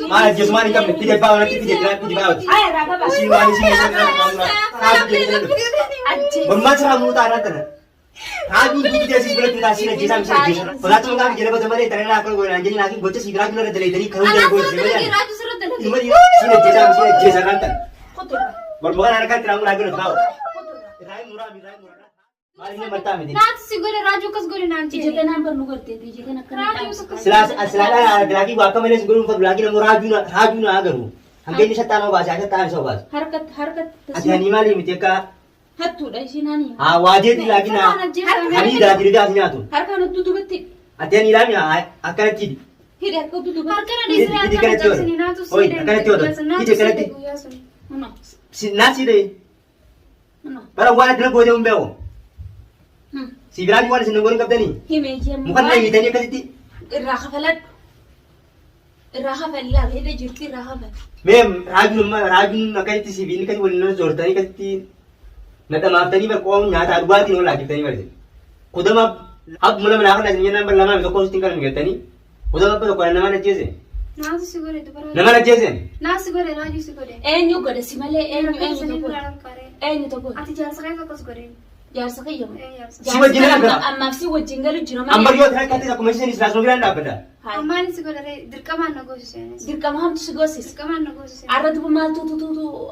ما جسماني كم تيجي باونا تيجي باونا سيواني بمن سرا موتا راتنا هذه تيجي جسي بلد تاسي نجيسا مسا جيسا فلاتو نعم جلبا زمانه ترينا أكل قوي نانجي ناكي بوچه سيجرا كنا ردلي تاني خلون جل قوي سيجرا إنما سينا جيسا مسا جيسا رانتن برمغان أنا كان ترامو ناكي نتباو راي مورا मारी ने मरता में नाच सिगोरे राजू कस गोरे नाम तुझे का नाम पर नु करते तुझे का नकर सलाह ग्राहकी वाका मैंने गुरु पर ग्राहकी ने राजू ना आगर हूं हम कहीं निशा तानो बाज आजा तान सो बाज हरकत अच्छा निमाली मिते का हत्तू डायशी नानी हां वाजे दी लागी ना हनी दा गिरी दा सिना तू हरकन तू गत्ती अते नीलामी अकर की हिरे को तू हरकन डिसरा जक्सनी ना तू ओय अकर त्यो की करती नो ना सी दे नो bara wana tena goje umbeo si birani wana sinongoni kaptani हिमे जे mukan na yitani kaditi राहा फैला हेदे जुर्ती राहा फैल mem rajun nakati si bini kadi wala zortani kaditi nata maftani bar ko nyata adbati no lagi tani barde kudama ab mulam na kana nyana bar lama ko posting kan ngetani kudama pa ko na mana jeze नाच सिगोरे तो na mana jeze नाच सिगोरे राजू सिगोरे एन्यु गडे सिमले एन्यु तो को आती जार सकाय कस गोरे यार सके यम siwa jinala ka amma si wajingalu jiro ma ambar yo thra kati sa commission is rasno gran da bada Ammani सिगोरे रे दिरकमान नगोसे dirkam ham tu sigosis दिरकमान नगोसे arad bu mal tu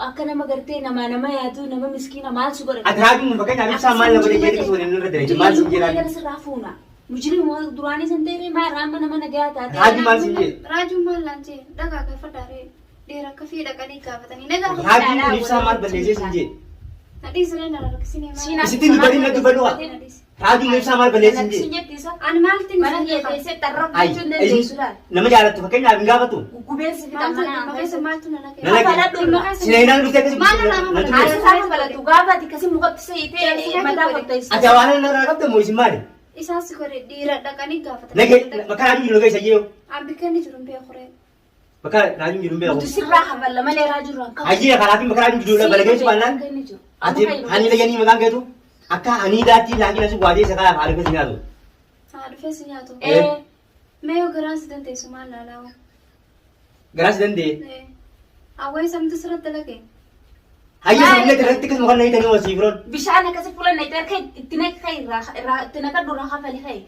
akana magarte nama yadu nama miskina mal sugore atrajun bakay na sa mal na bade jedi ko ne re dere mal sinjira rafuna mujri mo durani santere ma ram nama na gaya ta rajun mal sinje Raju माल लांचे दगा का फटारे डेरा कफी डका नहीं का पता नहीं Naga rajun nipsa mal bade je sinje नदी सरे ना रखसी ने isitin du badi na du badwa rajun nipsa mal bade sinje tisa अनमाल तिन mana ye tese tarab ai chunde ai desura nama jara tu bakay na binga ba tu kubel si tamana मगे से माल तू ना लगे sinainan du te kasi ara sa bala tu gaba di kasi mukat se ite mata fakta is ajawanan na ragab te mo isimari इसा सिगोरे डेरा डका नहीं का पता lagi baka rajun lo guys ayo आप बिकनी जुरुम पे खोरे baka rajun jurumbe ako tu sirra haballa male raju ranka aji ya kalapi baka rajun jurumbe balagay si banan ati hani lagi ni magang ketu akka ani dati lagi na su gwaje saka haru kasi na tu हां फेस नहीं आतो eh मैं यो ग्रास दंते सुमाल लालाओ garas dande आवै सम दूसरा तलके ayo sabne direct kas mukan nahi tani wasi bro bishana kasi fulan na iter kay tinay kay tinaka dura ka fali kay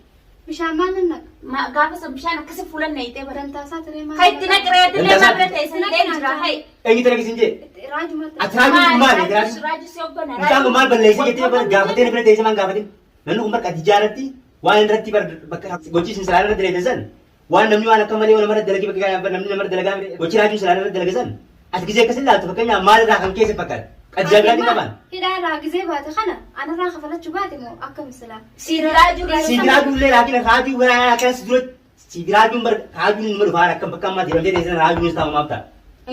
مشان ما لنك ma gaba sa bishana kasi fulan na ite badan دنتا ساتري ما kay tinay kaya tinay ma brete sa jira kay engi tara kisinje Raju मत atrajun kumali garas raju se obba na Kita mal balai sih kita ber gabate ne ber desa mang gabatin lalu umar ka tijarati wan rati ber gochi sin salara dele desan wan namni wana kamali wana mara delagi bakka namni namar delaga gochi raju salara delaga san as kije kasil la to bakka mal ra kan kese pakar kajaga ni kaman كده راجع زي بعد خنا أنا راح خفلت شو بعد مو أكمل سلام raju sigraju le raki na raju wana kan surat sigraju ber raju ni number bara kam bakka ma dirande desa raju ni sama mapta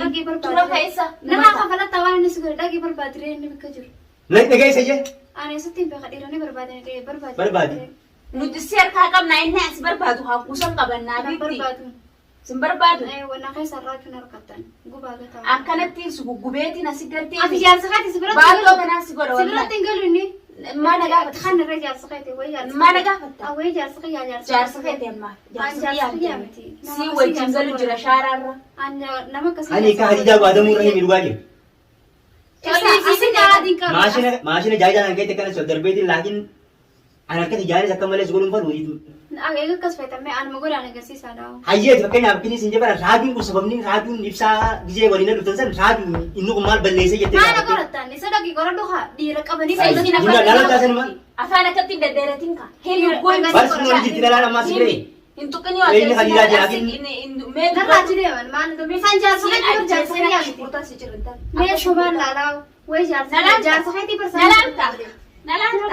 lagi tura berbadan kaisa nah خفلت تawar ini segera lagi berbadan ini berkajur naik nagai saja أنا ستين بقدر ini berbadan ini berbadan Berbadan. nudisir ka kam na ina asbar badu ha kusan kaban na bitti berbadan simbar badu أيوة أنا كيس الراجل نركضن جوبا قطع akanati su gubeti na sigarti أبي جالس سقيتي سبرت bado kana sigoro سبرت تنقلني ما نقافت خلنا الرجال سقيتي ويا ما نقافت أو ويا سقي يا جالس jar sakete ma jar sakete si wajin galu jira shararra أنا نمك hani ka hadija ko adamu rahi mirwaji أسي قاعدين كم maashina jai jalan kai tekana so darbeti lakin anak ka tijari sakamale sugulum fa wuri أنا كسبت أنا ما أقول أنا قصي سناو hayye to kanya apini sinje bara raju ko sababni raju nipsa gije warina dutan raju innu ko mal balle se jete ما أنا قرأت أني صدقي قرأت دوها ديرك أبني Ay, سيدنا guna lalo ta sen ma afana katti de deretin ka helu goy bas no di tilala ma sigre intu kani Eh, ini hadira aja, me نراجع ده ما أنا دمي فان جالس سقيتي برجع سريع porta se cirenta ما شو ما لا لا وين جالس جالس سقيتي برجع nalanta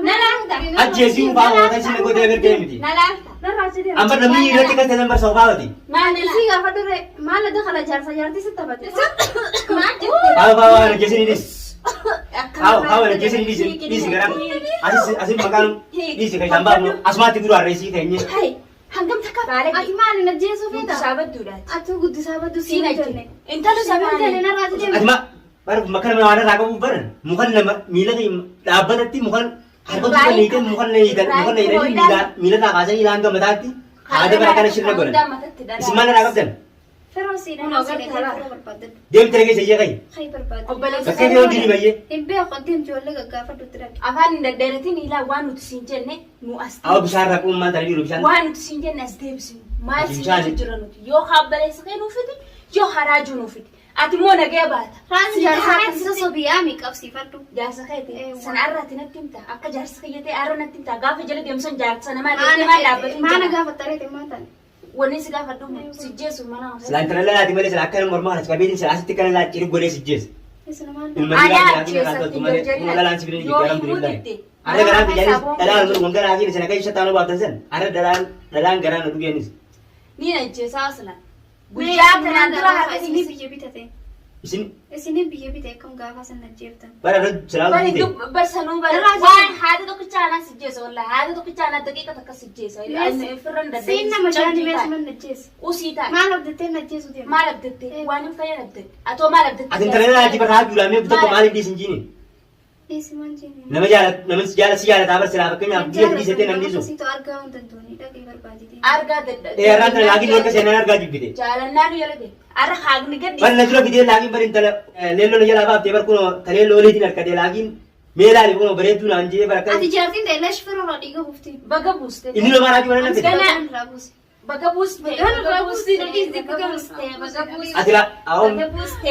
nalanta ajje si ba wa ta sin ko de ver kemiti nalanta نراجع ده ambar nami rati ka tan bar sawbawati ma nala سي غفدر ما لا دخل جالس جالس ستبت ma ba wa jesini dis how jesini dis garam asis makan dis kai tamba asmati guru arresi kai ni hai hangam taka bare أتي ما أنا نجيسو فيتا sabat durat أتو قد سابت sina سينا inta lu سابت sabane نراجع ده asma bar makan ma wala raga bu bar mukan nama mila kai labanati mukan harba tu ni kan mukan nei dan mukan nei mila mila na kaja ilan ga madati Haada bara kana shirra godhan. Isin maal irraa qabdan? Firoo siidha naasii firoo barbaaddan. Deemtee dhageessa iyya qayi. Kai barbaaddan. Obboleessa Bakkee fi hundi ni bayyee. Hin beeku deemti wallee gaggaafadhutti dhabe. Afaan hin daddeeratiin ilaa waan nuti siin jenne nu as Awa bishaan raquun maal ta'anii jiru bishaan. waan nuti siin jenne as deebisinu maal siin Bishaan. jechu jira nuti yoo obboleessa kee nuufiti yoo haraajuu nuufiti ati immoo nagaya baata. Raan jaarsaa kan sobiyaa mi qabsiifadhu. Jaarsa keeti sana arraati natti himta akka jaarsa keeyyatee arra natti himta gaafa jala deemsan jaarsa namaa deemtee maal dhaabbatu hin Maana jira. gaafa tareete maataan. Wanni si gaafadhu sijjeessu mana Silaan kana lalaati malee sila akka mormaa kana qabeetiin sila asitti kana laa cirii godhee sijjeessa. Isa maal. Ilma dhiiraa jiraatiin irraa galtu malee kuma lalaan sibiilii jijjiiramu diriirraa. Arra garaan bijaanis dhalaan wangaraa fi sana kai shattaanuu baaftan san arra dhalaan garaan dhugeenis. ni ajjeesaa aslan guyyaa kanaan dura haqa isinii isinii biyya bitate. Isin Isinii biyya bite akkam gaafa san ajjeeftan. bara irra silaa bari hojii barsanuu bari Irraa waan haati tokkicha anaa sijjeessa wallahi haati tokkicha anaa daqiiqa takka sijjeessa firran dadda Siin nama jaani meeshaa man ajjeesa. usii ta'a Maal abdattee na ajjeesu deema. maal abdatte waan hin fayyad abdatte atoo maal abdatte Atin tana lalaati bara haa duulaamee bitokko maaliif dhiisin jiini. Dhiisi man jeeni. Nama si jaalataa bara silaa fakkeenyaaf biyya dhiisettee namni sun. Akkasiitu argaa hin danda'anii dhaqee barbaadite. argaa dadda Dheeraan tana laakiin warqa seenan argaa jibbite. jaalannaan yala de arra haagni gaddi Bal na dura fidee laakiin bari intala leelloo na jalaa baaftee bar kunoo taleelloo oliitiin harkatee laakiin meelaali kunoo bareedduu naan jee bara Ati kan jaartiin ta'e lash firoo irraa dhiiga buufti. baga buuste inni lama raajii mana nafte. Ganaa. Irraa buusi. baga buuste Baga buuste, baga buuste baga buuste Ati laa awon baga buuste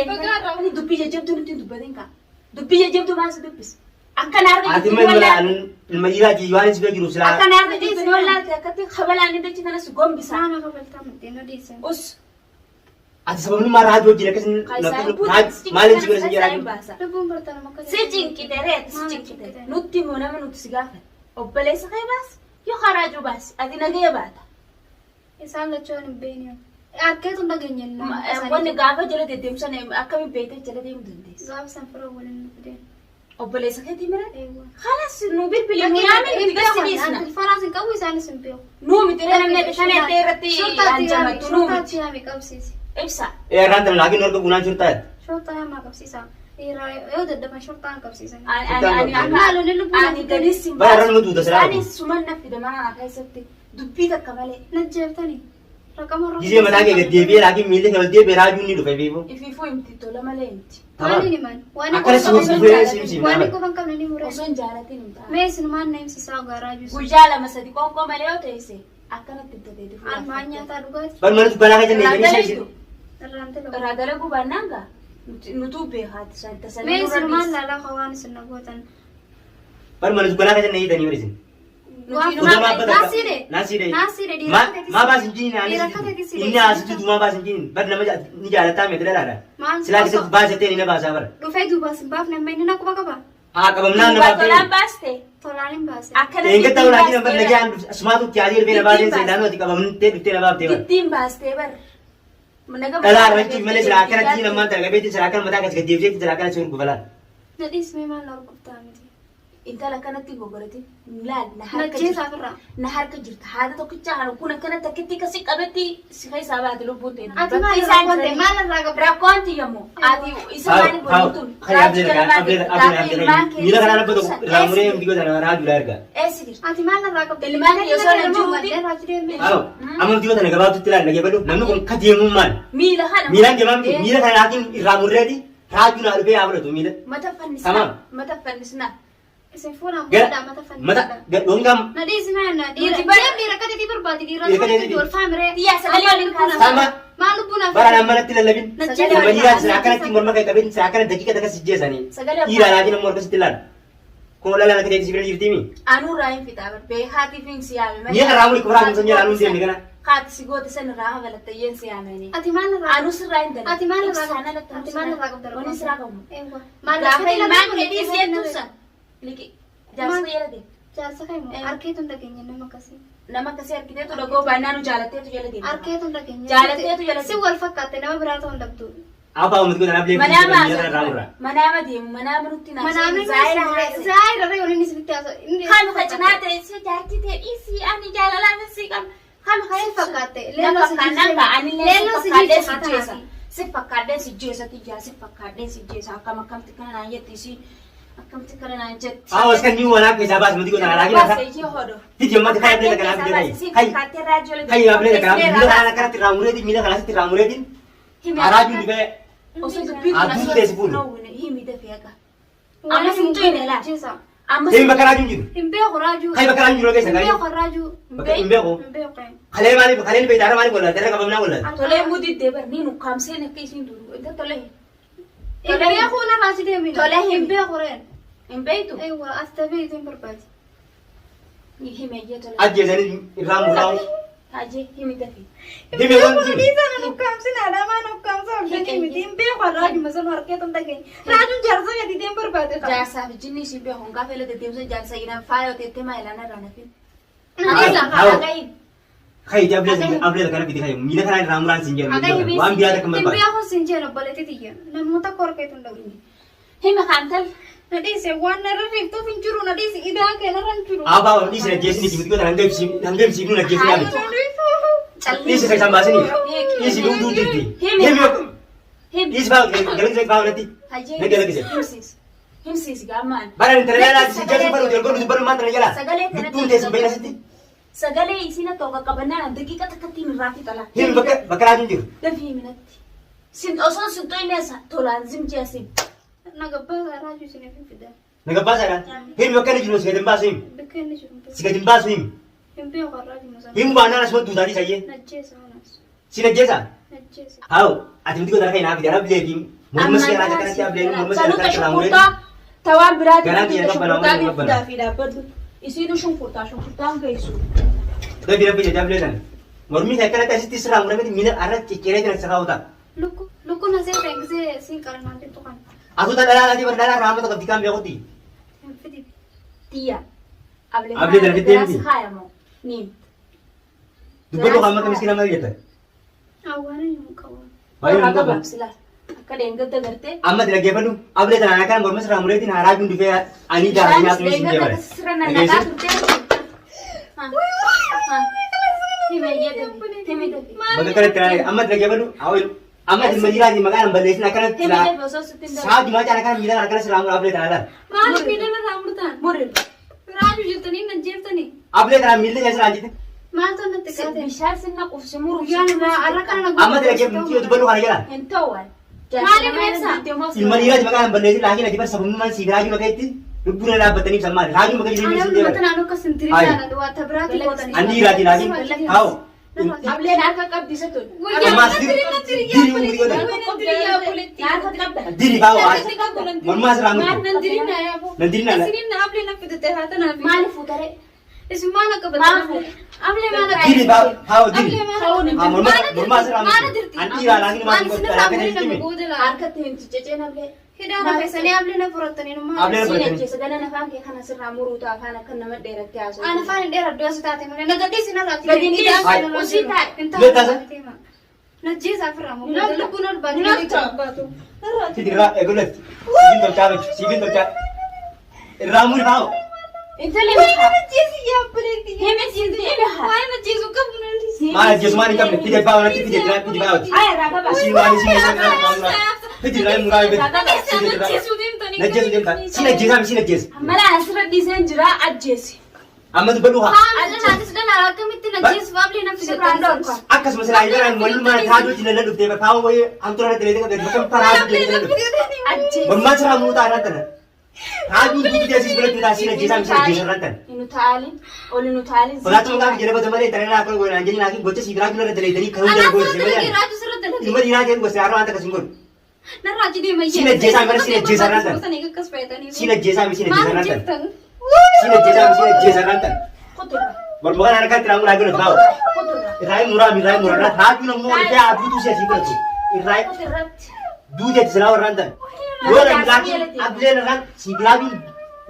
ani dubbii jajjabduu nuti dubbatin kaa dubbii jajjabduu maal si dubbis akka naarra ati jibbin mana wallaa ilma jiraatii waan isin jiru silaa. akka naarra jibbin wallaa akkatti kabalaan inni dachi tanas gombisa Naannoo kabaltaa maddee na dhiisan. us Ati sababni maa raajii wajjin akkasin maaliin si bira si jiraatii. baasa Lubbuun bartaan akka si cinqite reet si cinqite nutti immoo nama nuti si gaafate obboleessa kee baas yoo haraajuu baas ati nagee baata Isaan lachoon hin beekne. Akkeetu dhageenye wanni gaafa jala deddeemsan akkamiin beekte jala deemuu dandeessa Gaafa san firoo waliin nu fideen. obboleessa keetii mira Eewwa. halas nu bilbili nu yaame nuti gassiisna Faraas hin qabu isaanis hin beeku. nu miti namni bishaan eddee irratti anjamatu nu miti Shortaatti yaami qabsiisi. ibsa Dheeraan tana laakiin warqa bunaan jirtaa. Shortaa yaamaa qabsiisa. Yoo daddaban shortaan qabsiisan. ani ani gadis hin Bara irra nama duuta silaa. ani suman na fide mana keessatti dubbii takka malee Najjeeftani. Raqama roga. Gisee mataa kee gaddeebi'ee laakiin miilli kee gaddeebi'ee raajuun ni dhufe beeku. ifiifuu himti tola malee himti Waan inni man. Waan Akkana si fuudhee simsiin Waan nama. inni qofan qabne ni muree. osoo hin jaalatin himta Mee isinumaan na himsisaa gaaraa jiru. guyyaa lama sadi qoonqoo malee yoo ta'e akkanatti itti Almaan nyaataa dhugaati. Bal mana dubbanaa kan jennee Irraa ishee dalagdu Irraan tala. irraa dalaguu baannaan gaa nutuu beekaati santa Mee sanii isinumaan nurra laalaa hawaan isin na gootan. bal mana dubbanaa kan jennee hiitanii barisin. Waan Udah apa dah? Naasire. Naasire. Naasire di Ma baasin jini naanis. Dhiirakate si Inni asitti duuma baasin jini. Bar nama ni jaalataa mee dalaadha. Maan Silaa keessatti baasattee ni na baasaa bara. dhufee duuba sin baafne amma inni na quba qaba. Haa qabamnaan Duuba nama tolaan baafte. baaste Tolaan hin baase. akkanatti Eeggat ta'uu laakiin amma baastee nagaan asumaatu yaadii ilbee na baaseen seedaanuu ati qabamtee dhuftee na baaftee bara. ittiin baastee bar Dhalaa irratti malee silaa akkanatti jini ammaan tana qabeetti silaa akkana mataa kas gaddeebisee silaa akkana si urgufalaan. Nadhiis mee maal arguftaa miti. intala kanatti gogorati laal na harka Najjeesaa jirta firraa. na harka jirta haadha tokkicha haadha kun akkanatti akkitti kasi qabetti si keessaa baate lubbuun ta'e Ati maal irraa qoonte maal irraa qabda. rakkoonti yommuu ati isa maali godhutuun Miila kanaa labba tokko irraa muree biqiltuu sana raajuu erga. eessi jirta Ati maal irraa qabda. Ilmaan yoo sana jiruuti. Haa amma biqiltuu sana gabaabtutti ilaali nagee badhu namni kun ka deemuun maal? miila kana Miilaan deemaa miti miila kana laakiin irraa murreeti raajuu naa dhufee haa fudhatu miila. mata fannisnaa Tamam. mata fannisnaa Isin fuudhaan Gara fuudhaa mata mata fannisa. dhongam Nadhiis mee na dhiira. Nuti bara- Deem dhiira kateetii barbaadi dhiira. Dhiira Dhiira kateetii. wal faamiree. Iyyaa sagalee waliin kaasaa. Sama. Maal lubbuun hafe. bara namatti lallabin. Najjeesaa Ilma firraa. dhiiraa sira akkanatti morma kan qabeen sira akkana daqiiqa takka sijjeessanii. Sagalee Dhiiraa laakiin ammoo akkasitti ilaala. Kun dhala naka teetii sibira jirti mi? anuu raayin fixaa bar bee haati fi si yaame Mi'a irraa muri kuraa kun sanjaa laaluun deemne kana. haati si goote san irraa hagalattayyeen si yaamanii Ati maal irraa anuu sirraa hin Ati maal irraa Ibsaan qabda. alatti Ati maal irraa qabda. Wanni siraa qabu. Eewwa. Gaafa ilmaan fedhii seentuusan. Liqi. Jaarsa jala deema. Jaarsa kan immoo arkeetu hin dhageenye nama akkasii. Nama akkasii argiteetu dhagoo baannaan jaalatteetu jala deema. Arkeetu hin dhageenye. Jaalatteetu jala Si wal fakkaatte nama biraa ta'uu hin dhabdu. Abbaa uummatni kun anaaf leekkii Manaama mi'a irraa murra. manaama deemu manaama nutti naaf Manaamni zaayira haase. zaayira irra yoon inni sirriitti haasa'u. Kan muka cinaa ta'e si jaartii ta'e dhiisii ani jaalalaa fi qaba. Kan muka Si fakkaatte. Leelloo si fakkaannaan ka'anii Leelloo si fakkaadhee jijjiirsa si jeessa. taati. Si fakkaadhee si jeessa tijjaa si fakkaadhee si jeessa akkam akkamti kana naan jetti si Akkamti kana naan jetti. Awas kan ni wala ke sabas mudi ko na lagi na. Baasee ijoo hodho. Titi amma kaya bele kana bele kai. Kaatee raajoolee. Kai abele kana mila kana kana tiramure di mila kana tiramure din. Araju di be. Osoo dubbii Aduu teessi fuudhu. himi dafee akka. Amma simtuune laa. Amma Hemi bakka raju jiru. Himbeeku raajuu. Kai bakka raju jiru keessa kai. Himbeeku raajuu. Bakka himbeeku. Himbeeku. Kale be dara mali bolla dara kabamna bolla. tolee mudii deebar ni nu kaamseen akka isiin duru. Inta tolee. Himbeeku na raasi deemina. Tolee himi. Himbeeku reen. Hin beektu. Ewa astabee isin barbaadi. Ni himeeyyee tolee. Ajjeesanii irraa muraawu. Ajee himi dafee. Himi wanti. Himbeeku na nukkaamsin adaamaa nukkaamsa hojjete miti. Himbeeku raajuu masan harkee tan dhageenye. Raajuun jaarsa gadi deem barbaade qaba. Jaarsaaf jinni ishii beeku hin gaafa illee deemsa jaarsa inaan faayoo teettee maayilaan irraa nafin. Kai dia abele kana biti kai mila kana irraa muraan sin jedhu. Waan biraa takka barbaadu. Himbeeku sin jedhu obboleetti tiyya. Namoota korkee tun dhawni. Himi kaantal. Nadhiise waan narra reeftuuf hin jiru nadhiise idaan kee narra hin jiru. Abaa waan dhiisne jeesni ti miti hanga ibsiifnu na jeesni yaadu. Dhiisi kai sambaasini. Dhiisi duuduu jirti. Dhiisi galakise baawulatti. Na galakise. Himsiis gaammaan. Bara intalala si jeesni baru jolgoon dubbaru maan tana jala. Dudduun teessi bayna sitti. Sagalee isiin tokko qabannaan daqiiqa takkatti hin raafi xala. Himi bakka raajuun jiru. Dafii minatti. Osoo sin to'ineessa tolaan zim jeesin. Nagabbaa raajuu isiniif hin fidan. Nagabbaasaadha. Himi bakka inni jiru si gadi hin baasu himi. Bakka inni jiru. Si gadi hin baasu himi. Himbeeku raajuu masan. Himi baanaan asuma duudaatii sayyee. Najjeesa onas. Si najjeesa. Najjeesa. Hawu ati miti godara kai naafi jara bileetiin. Morma si kanaa kanatti ableen morma si Saluuta kanatti raamuree. shunkurtaa tawaan biraati. Garanti yeroo shunkurtaa balaa geeffudaa fi dhaabbatu. Isiinu shunkurtaan geessu. Gabi rabbi jajab leesan. Mormi kai kanatti asitti si raamuree miti miila arra cicciree jira si kaawuta. Lukku na see beeksisee siin qarnaan jirtu kan. Asuuta dhalaalaatii bar dhalaa raamata qabdi kaan beekutti. Hin fidi. Tiyya. Ablee darbittee miti. Haayamoo. Niin. Dubbaluu qaama kamiski nama biyyata. Awwaana hin qabu. Baay'ee Akka nama qabu. baabsila. Akka deengadda gartee. Amma dinaggeeffadhu ablee tanaan akkaan morma si raamureetiin haaraa juun dhufee ani jaaranii haasuma isin deebare. Sirra nannaqaa turtee. Himeeyyee dafi. Bakka kanatti amma dinaggeeffadhu amma dhimma jiraatiin maqaan balleessin akkanatti Himeeyyee osoo sitti hin saa dimaa caala kan miilaan akkana si raamura ablee tanaan. Maaliif miidhama raamurtaan? Murin. Raajuu jirtanii najjeeftanii. Ablee tanaan miilli isa siraan jitte. Maaltu natti qaate? Bishaan sinna qufsi muruuf. Guyyaan arra kana Amma dinaggeeffadhu yoo dubbaluu kana jala. Hin ta'uwwan. Maaliif beeksa? Ilma dhiiraati maqaan balleessin laakiin ati bar sabummaan si raajuu maqeetti lubbuun dhaabbatanii sammaati raajuu maqaa jireenya isin Ana deebare. mata naannoo akkas hin tiriidhaan waata biraatti qootanii. Andi dhiiraati laakiin haa'u. Ableen harka qabdisa tun. Ammaas diri umurii godhan. Harka qabda. Diri baawaa mormaa si raamuru. Nan dirinaa yaaboo. Nan dirinaa la. Isiniin na ablee na fidate haa tanaaf. Maaliif fuutare? Isin maal akka Maal bataan? Ablee maal akka Diri baawaa haa'u diri. Ta'uun hin Mormaa si raamuru. Andi dhiiraa laakiin maal godhan akka hin hime. harkatti hin cicceen ablee. Hidhaan keessanii ablee na furattanii numaa. Ablee Siin fudhatanii. ajjeesa gala nafaan kee kana sirraa muruutu afaan akka nama dheeratti haasa'u. Ana afaan hin dheeraddu as taate malee nagadii isin irratti. Gadi hin dhiyeessu. Usii taa'e. Beektaasa? Najjeesaa firraa mukaa. Lubbuun barbaadu. Titi irraa eeguletti. Sibiin tolchaa beeku. Sibiin tolchaa. Irraa muri haa'u. Intalli Wayii najjeesi yaabbileetti. Himisiisti ilaha. Waa'ee najjeesuu qabu nalli. Maal ajjeesu maal hin qabne. Titi baawaa natti titi irraa titi baawati. Aya raga bas. Isiin waan isiin irraa muraa. Titi irraa muraa beeku. Najjeesuu deemtanii. Najjeesu deemta. Siin ajjeesaa mi siin ajjeesa. Mala asirra dhiiseen jira ajjeesi. Amma dubbaluu haa. Naatis danaa akkamitti najjeesu ablee na fidatanii. Akkasuma silaa yeroo waliin mana taa'uu jilala dhuftee bakka hawa wayii hamtuu irratti leetee qabdee bakka paraa jilala dhuftee. Ajjeesi. Mormaa siraa muutaa irraa tana. Haaduu duutu teessis bira tuutaa siin ajjeesaa mi siin ajjeesa irraa tana. Inu taalin. Oli nu taalin. Sodaatuma gaafa jedhee bata malee tanaa akka godhan jenni laakiin gocha siibiraa jula irratti leetanii kan hunda gochise malee. Ilma dhiiraa ta'een gosa har'a wanta akkasiin godhu. Narraa jidee mayyee. Siin ajjeesaa mi siin ajjeesaa irraa tana. Siin ajjeesaa mi siin ajjeesaa irraa tana. Siin ajjeesaa mi siin ajjeesaa irraa tana. Kutura. Mormaa kana kan tiraamu laakiin baa'u. Kutura. Irraa muraa haaduu namuu wal ta'aa abuutu si asii godhatu. Irraa Kutirratti. duuteetti silaa warraan tan. Yoo namni laakiin ableen irraan sibilaabiin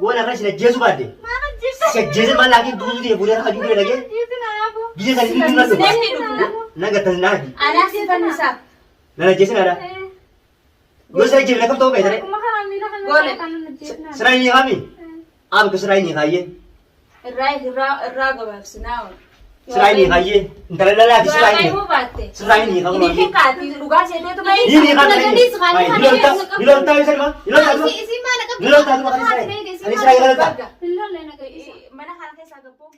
waan irraa si ajjeesu baadde. Si ajjeese maal laakiin duutu ta'e fuudhee haaduu bira dhagee biyya kan inni dhuma dhufa. Nagattas naafi. Anaaf fannisaaf. Nan ajjeesin haadha. Yoo siree jibila kam ta'uu beekare. Goole. Siraa inni haami. Aabi ko siraa inni haayyee. Irraa gabaabsinaa oolu. Sirain ni kaye. Intala lalaki Dua sirain kayo ni. mo bate. Sirain ni kamu Hindi lagi. king kati lugar sa ito may. Ini kan Nagandis ini. ka, Ay, ano nilonta sa diba? Nilonta mo. Si mana ka. Nilonta mo kasi sirain. Ani sirain ka. Hello, Lena kayo. Mana ka sa gapong.